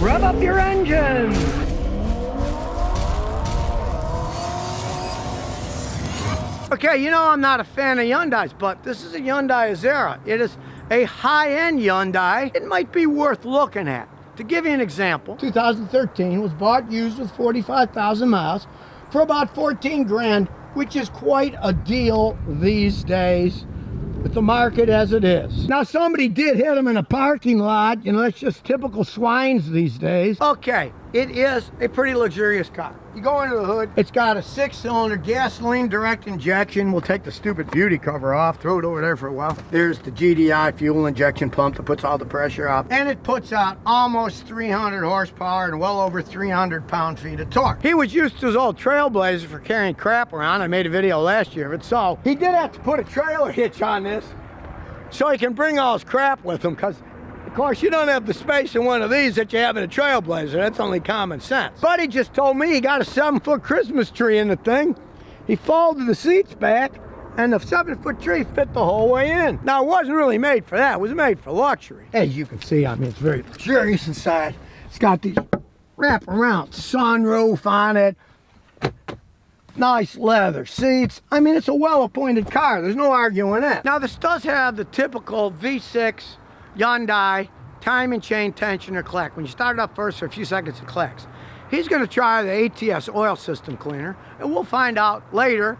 Rev up your engines! Okay, you know I'm not a fan of Hyundais, but this is a Hyundai Azera. It is a high-end Hyundai. It might be worth looking at. To give you an example, 2013 was bought used with 45,000 miles for about 14 grand, which is quite a deal these days with the market as it is. Now somebody did hit him in a parking lot, you know, that's just typical swines these days. Okay, it is a pretty luxurious car. You go into the hood, it's got a 6-cylinder gasoline direct injection. We'll take the stupid beauty cover off, throw it over there for a while. There's the GDI fuel injection pump that puts all the pressure out. And it puts out almost 300 horsepower and well over 300 pound-feet of torque. He was used to his old Trailblazer for carrying crap around. I made a video last year of it. So he did have to put a trailer hitch on this so he can bring all his crap with him, because of course, you don't have the space in one of these that you have in a Trailblazer. That's only common sense. Buddy just told me he got a 7-foot Christmas tree in the thing. He folded the seats back, and the 7-foot tree fit the whole way in. Now, it wasn't really made for that. It was made for luxury. As you can see, I mean, it's very luxurious inside. It's got these wrap-around sunroof on it. Nice leather seats. I mean, it's a well-appointed car. There's no arguing that. Now, this does have the typical V6 Hyundai timing chain tensioner click. When you start it up first for a few seconds, it clicks. He's going to try the ATS oil system cleaner, and we'll find out later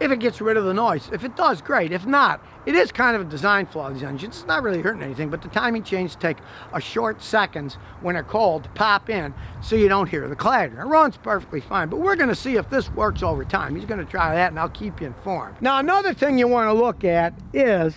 if it gets rid of the noise. If it does, great. If not, it is kind of a design flaw of these engines. It's not really hurting anything, but the timing chains take a short seconds when they're cold to pop in so you don't hear the clatter. It runs perfectly fine, but we're going to see if this works over time. He's going to try that, and I'll keep you informed. Now, another thing you want to look at is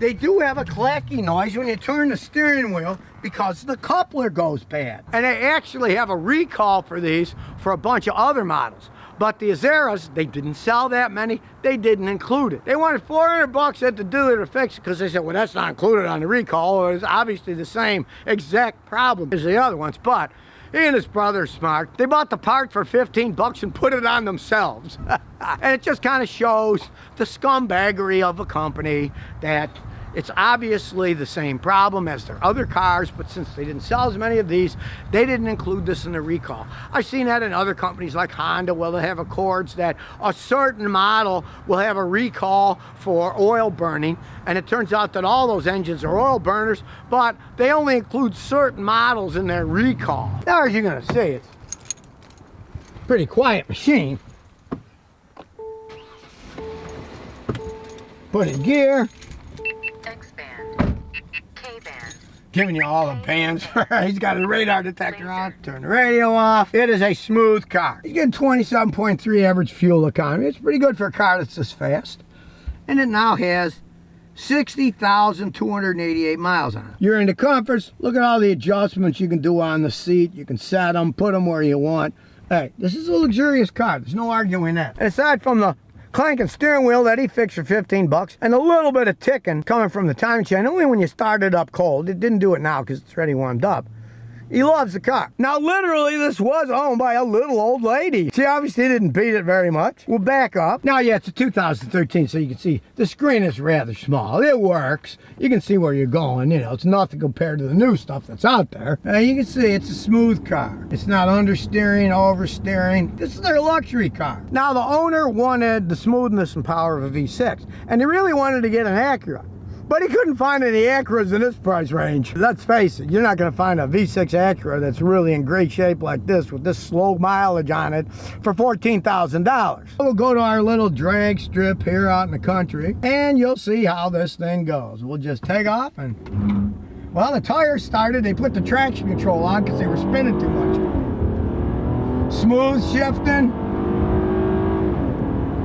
they do have a clacky noise when you turn the steering wheel because the coupler goes bad. And they actually have a recall for these for a bunch of other models. But the Azeras, they didn't sell that many. They didn't include it. They wanted $400 at the dealer to fix it because they said, well, that's not included on the recall. It's obviously the same exact problem as the other ones. But he and his brother are smart. They bought the part for $15 and put it on themselves. And it just kind of shows the scumbaggery of a company that it's obviously the same problem as their other cars, but since they didn't sell as many of these, they didn't include this in the recall. I've seen that in other companies like Honda, where they have Accords that a certain model will have a recall for oil burning, and it turns out that all those engines are oil burners, but they only include certain models in their recall. Now, as you're gonna see, it's a pretty quiet machine. Put in gear. Giving you all the bands. He's got a radar detector on. Turn the radio off. It is a smooth car. He's getting 27.3 average fuel economy. It's pretty good for a car that's this fast. And it now has 60,288 miles on it. You're into comforts. Look at all the adjustments you can do on the seat. You can set them, put them where you want. Hey, this is a luxurious car. There's no arguing that. And aside from the clanking steering wheel that he fixed for $15 and a little bit of ticking coming from the timing chain, only when you start it up cold. It didn't do it now because it's already warmed up. He loves the car. Now, literally, this was owned by a little old lady. She obviously didn't beat it very much. We'll back up. Now, yeah, it's a 2013, so you can see the screen is rather small. It works. You can see where you're going. You know, it's nothing compared to the new stuff that's out there. You can see it's a smooth car. It's not understeering, oversteering. This is their luxury car. Now, the owner wanted the smoothness and power of a V6, and he really wanted to get an Acura. But he couldn't find any Acuras in this price range. Let's face it, you're not going to find a V6 Acura that's really in great shape like this with this slow mileage on it for $14,000. We'll go to our little drag strip here out in the country, and you'll see how this thing goes. We'll just take off and, well, the tires started. They put the traction control on because they were spinning too much. Smooth shifting.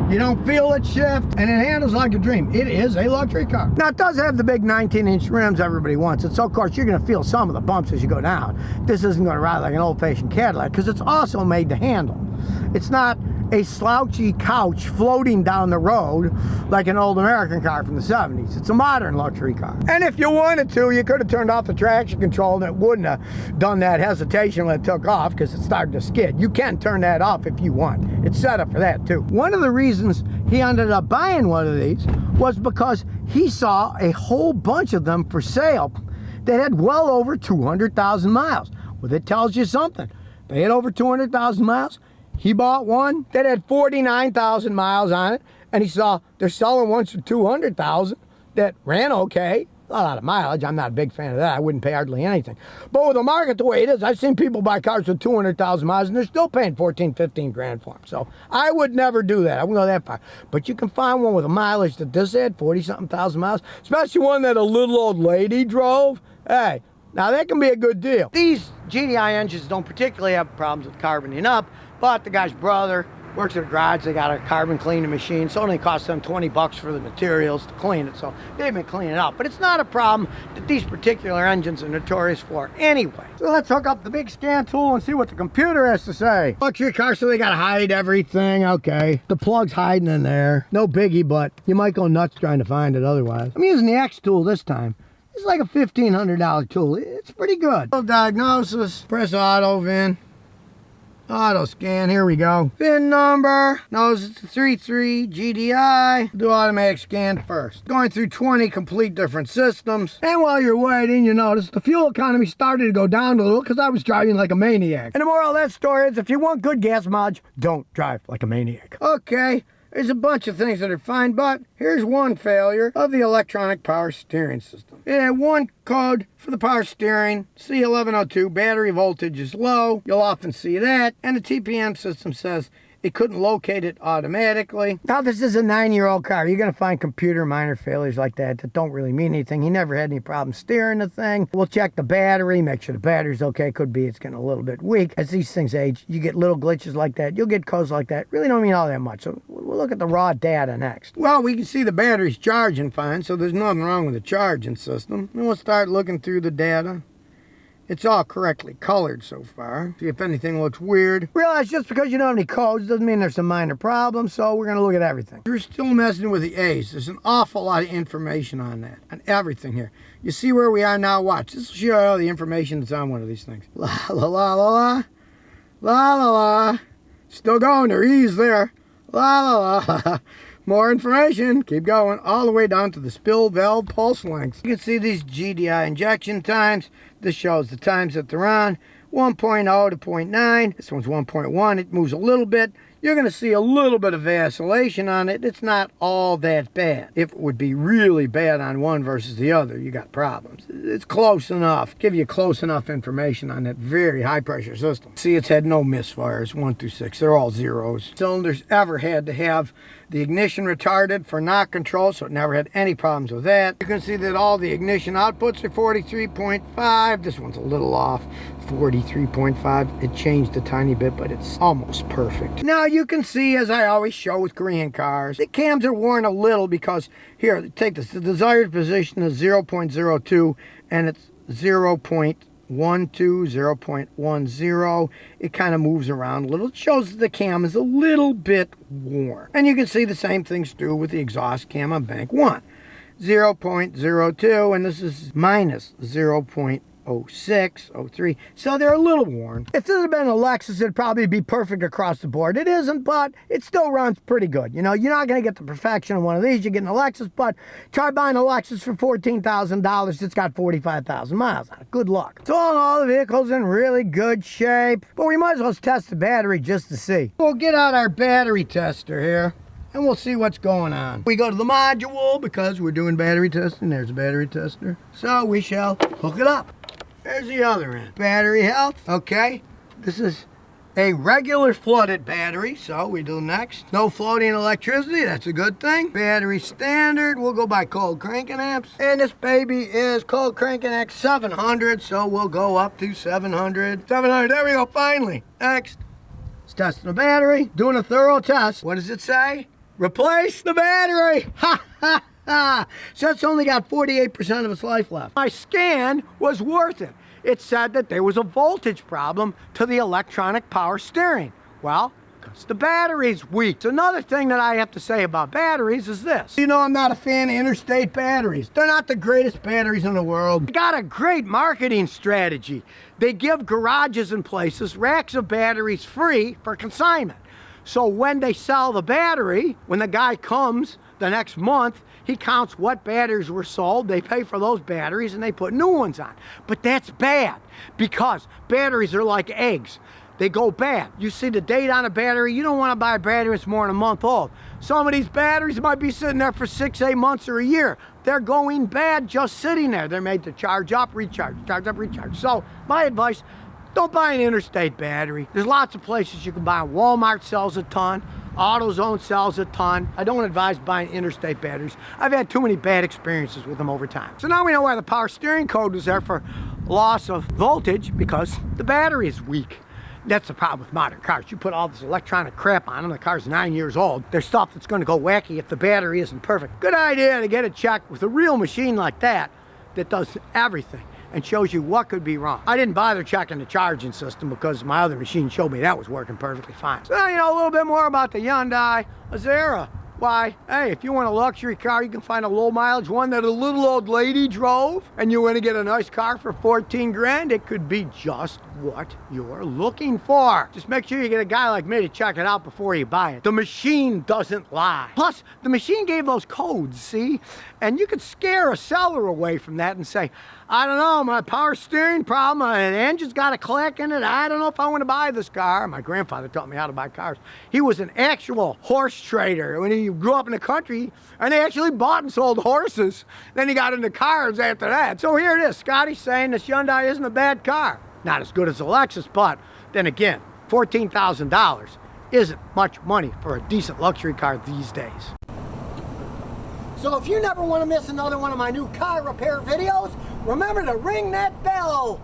You don't feel it shift, and it handles like a dream. It is a luxury car. Now, it does have the big 19-inch rims everybody wants. And so, of course, you're going to feel some of the bumps as you go down. This isn't going to ride like an old-fashioned Cadillac because it's also made to handle. It's not a slouchy couch floating down the road like an old American car from the 70s. It's a modern luxury car. And if you wanted to, you could have turned off the traction control and it wouldn't have done that hesitation when it took off because it started to skid. You can turn that off if you want. It's set up for that too. One of the reasons he ended up buying one of these was because he saw a whole bunch of them for sale that had well over 200,000 miles. Well, that tells you something. They had over 200,000 miles. He bought one that had 49,000 miles on it, and he saw they're selling ones for 200,000 that ran okay. A lot of mileage. I'm not a big fan of that. I wouldn't pay hardly anything. But with the market the way it is, I've seen people buy cars with 200,000 miles and they're still paying 14, 15 grand for them. So I would never do that. I wouldn't go that far. But you can find one with a mileage that this had, 40-something thousand miles, especially one that a little old lady drove. Hey, now that can be a good deal. These GDI engines don't particularly have problems with carboning up, but the guy's brother works at a garage. They got a carbon cleaning machine, so it only costs them 20 bucks for the materials to clean it. So they've been cleaning it up, but it's not a problem that these particular engines are notorious for anyway. So let's hook up the big scan tool and see what the computer has to say. Luxury car, so they gotta hide everything. Okay, the plug's hiding in there. No biggie, but you might go nuts trying to find it otherwise. I'm using the X tool this time. It's like a $1,500 tool. It's pretty good. Diagnosis, press auto VIN. Auto scan, here we go. VIN number, knows it's a 33 GDI. Do automatic scan first. Going through 20 complete different systems. And while you're waiting, you notice the fuel economy started to go down a little because I was driving like a maniac. And the moral of that story is if you want good gas mileage, don't drive like a maniac. Okay. There's a bunch of things that are fine, but here's one failure of the electronic power steering system. It had one code for the power steering, C1102, battery voltage is low. You'll often see that. And the TPM system says it couldn't locate it automatically. Now, this is a 9-year-old car. You're going to find computer minor failures like that don't really mean anything. He never had any problem steering the thing. We'll check the battery, make sure the battery's okay. Could be it's getting a little bit weak. As these things age, you get little glitches like that. You'll get codes like that. Really don't mean all that much. So we'll look at the raw data next. Well, we can see the battery's charging fine, so there's nothing wrong with the charging system. And we'll start looking through the data. It's all correctly colored so far. See if anything looks weird. Realize just because you don't have any codes doesn't mean there's some minor problems, so we're gonna look at everything. We're still messing with the A's. There's an awful lot of information on that, on everything here. You see where we are now? Watch. This will show you all the information that's on one of these things. La la la la la. La la la. Still going, there E's there. La la la. More information, keep going, all the way down to the spill valve pulse lengths. You can see these GDI injection times. This shows the times that they're on, 1.0 to 0.9. This one's 1.1, it moves a little bit. You're gonna see a little bit of vacillation on it. It's not all that bad. If it would be really bad on one versus the other, you got problems. It's close enough, give you close enough information on that very high pressure system. See, it's had no misfires, 1 through 6, they're all zeros. Cylinders ever had to have the ignition retarded for knock control, so it never had any problems with that. You can see that all the ignition outputs are 43.5. This one's a little off, 43.5. It changed a tiny bit, but it's almost perfect. Now you can see, as I always show with Korean cars, the cams are worn a little because, here, take this. The desired position is 0.02 and it's 0.12, 0.10. It kind of moves around a little. It shows that the cam is a little bit worn. And you can see the same thing's true with the exhaust cam on bank 1. 0.02, and this is minus 0.06, 03. So they're a little worn. If this had been a Lexus, it'd probably be perfect across the board. It isn't, but it still runs pretty good. You know, you're not going to get the perfection of one of these. You're getting a Lexus, but try buying a Lexus for $14,000. It's got 45,000 miles on it. Good luck. So all the vehicle's in really good shape, but we might as well test the battery just to see. We'll get out our battery tester here, and we'll see what's going on. We go to the module because we're doing battery testing. There's a battery tester. So we shall hook it up. There's the other end. Battery health. Okay. This is a regular flooded battery, so we do next. No floating electricity. That's a good thing. Battery standard. We'll go by cold cranking amps. And this baby is cold cranking X 700, so we'll go up to 700. 700. There we go. Finally. Next. It's testing the battery. Doing a thorough test. What does it say? Replace the battery. Ha ha. So it's only got 48% of its life left. My scan was worth it. It said that there was a voltage problem to the electronic power steering. Well, because the battery's weak. So another thing that I have to say about batteries is this. You know, I'm not a fan of interstate batteries. They're not the greatest batteries in the world. They got a great marketing strategy. They give garages and places racks of batteries free for consignment. So when they sell the battery, when the guy comes the next month, he counts what batteries were sold, they pay for those batteries, and they put new ones on. But that's bad, because batteries are like eggs. They go bad. You see the date on a battery, you don't want to buy a battery that's more than a month old. Some of these batteries might be sitting there for 6, 8 months or a year. They're going bad just sitting there. They're made to charge up, recharge, charge up, recharge. So my advice, don't buy an interstate battery. There's lots of places you can buy. Walmart sells a ton. AutoZone sells a ton. I don't advise buying interstate batteries. I've had too many bad experiences with them over time. So now we know why the power steering code was there for loss of voltage, because the battery is weak. That's the problem with modern cars. You put all this electronic crap on them, the car's 9 years old. There's stuff that's going to go wacky if the battery isn't perfect. Good idea to get it checked with a real machine like that does everything and shows you what could be wrong. I didn't bother checking the charging system because my other machine showed me that was working perfectly fine. So you know a little bit more about the Hyundai Azera. Why, hey, if you want a luxury car, you can find a low mileage one that a little old lady drove, and you want to get a nice car for 14 grand, it could be just what you're looking for. Just make sure you get a guy like me to check it out before you buy it. The machine doesn't lie. Plus, the machine gave those codes, see? And you could scare a seller away from that and say, I don't know, my power steering problem, the engine's got a click in it, I don't know if I want to buy this car. My grandfather taught me how to buy cars. He was an actual horse trader when he grew up in the country, and they actually bought and sold horses. Then he got into cars after that. So here it is, Scotty saying this Hyundai isn't a bad car. Not as good as a Lexus, but then again, $14,000 isn't much money for a decent luxury car these days. So if you never want to miss another one of my new car repair videos, remember to ring that bell.